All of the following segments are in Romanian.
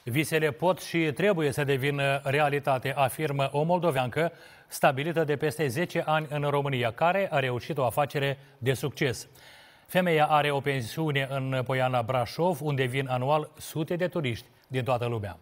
Visele pot și trebuie să devină realitate, afirmă o moldoveancă stabilită de peste 10 ani în România, care a reușit o afacere de succes. Femeia are o pensiune în Poiana Brașov, unde vin anual sute de turiști din toată lumea.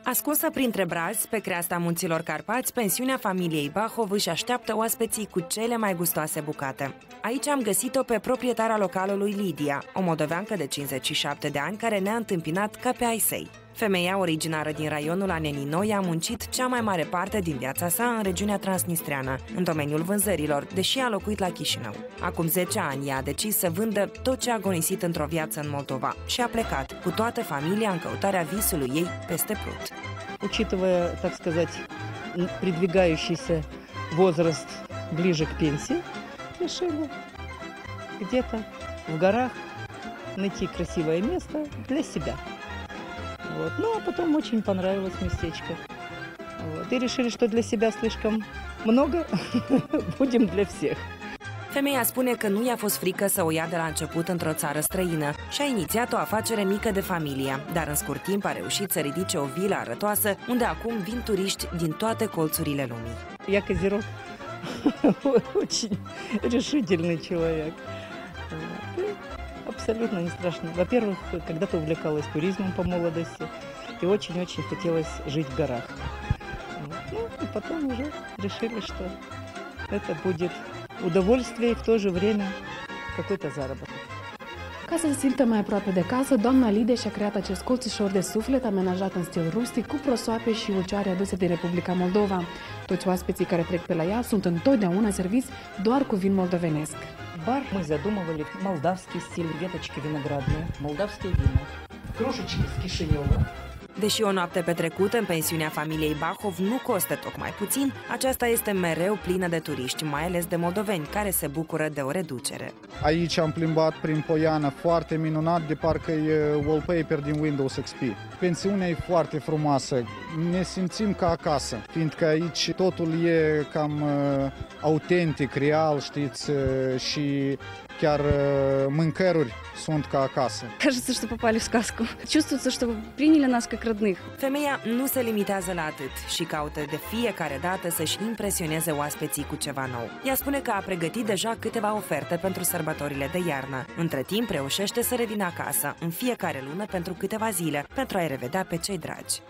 Ascunsă printre brazi, pe creasta munților Carpați, pensiunea familiei Bahov își așteaptă oaspeții cu cele mai gustoase bucate. Aici am găsit-o pe proprietara localului Lidia, o moldoveancă de 57 de ani care ne-a întâmpinat ca pe ai săi. Femeia originară din raionul Aneninoi a muncit cea mai mare parte din viața sa în regiunea transnistreană, în domeniul vânzărilor, deși a locuit la Chișinău. Acum 10 ani ea a decis să vândă tot ce a agonisit într-o viață în Moldova și a plecat cu toată familia în căutarea visului ei peste Prut. Учитывая, так сказать, придвигающийся возраст ближе к пенсии, решили где-то в горах найти красивое место для себя. Вот. Ну, а потом очень понравилось местечко. Вот. И решили, что для себя слишком много, будем для всех. Femeia spune că nu i-a fost frică să o ia de la început într-o țară străină și a inițiat o afacere mică de familie, dar în scurt timp a reușit să ridice o vilă arătoasă, unde acum vin turiști din toate colțurile lumii. Я козерог, очень решительный человек. Абсолютно не страшно. Во-первых, когда-то увлекалась туризмом по молодости и очень-очень хотелось жить в горах. Ну, и потом уже решили, что это будет удовольствие и в то же время какой-то заработок. Ca să se simtă mai aproape de casă, doamna Lidia și-a creat acest colțișor de suflet amenajat în stil rustic cu prosoape și ulcioare aduse din Republica Moldova. Toți oaspeții care trec pe la ea sunt întotdeauna serviți doar cu vin moldovenesc. Бар мы задумывали молдавский стиль, веточки виноградные, молдавские вина, кружечки с Кишинева. Deși o noapte petrecută în pensiunea familiei Bahov nu costă tocmai puțin, aceasta este mereu plină de turiști, mai ales de moldoveni, care se bucură de o reducere. Aici am plimbat prin Poiana, foarte minunat, de parcă e wallpaper din Windows XP. Pensiunea e foarte frumoasă, ne simțim ca acasă, fiindcă aici totul e cam autentic, real, știți, și chiar mâncăruri sunt ca acasă. Кажется, что попали в сказку. Чувствуется, что приняли нас как родных. Femeia nu se limitează la atât și caută de fiecare dată să-și impresioneze oaspeții cu ceva nou. Ea spune că a pregătit deja câteva oferte pentru sărbătorile de iarnă. Între timp reușește să revină acasă în fiecare lună pentru câteva zile, pentru a-i revedea pe cei dragi.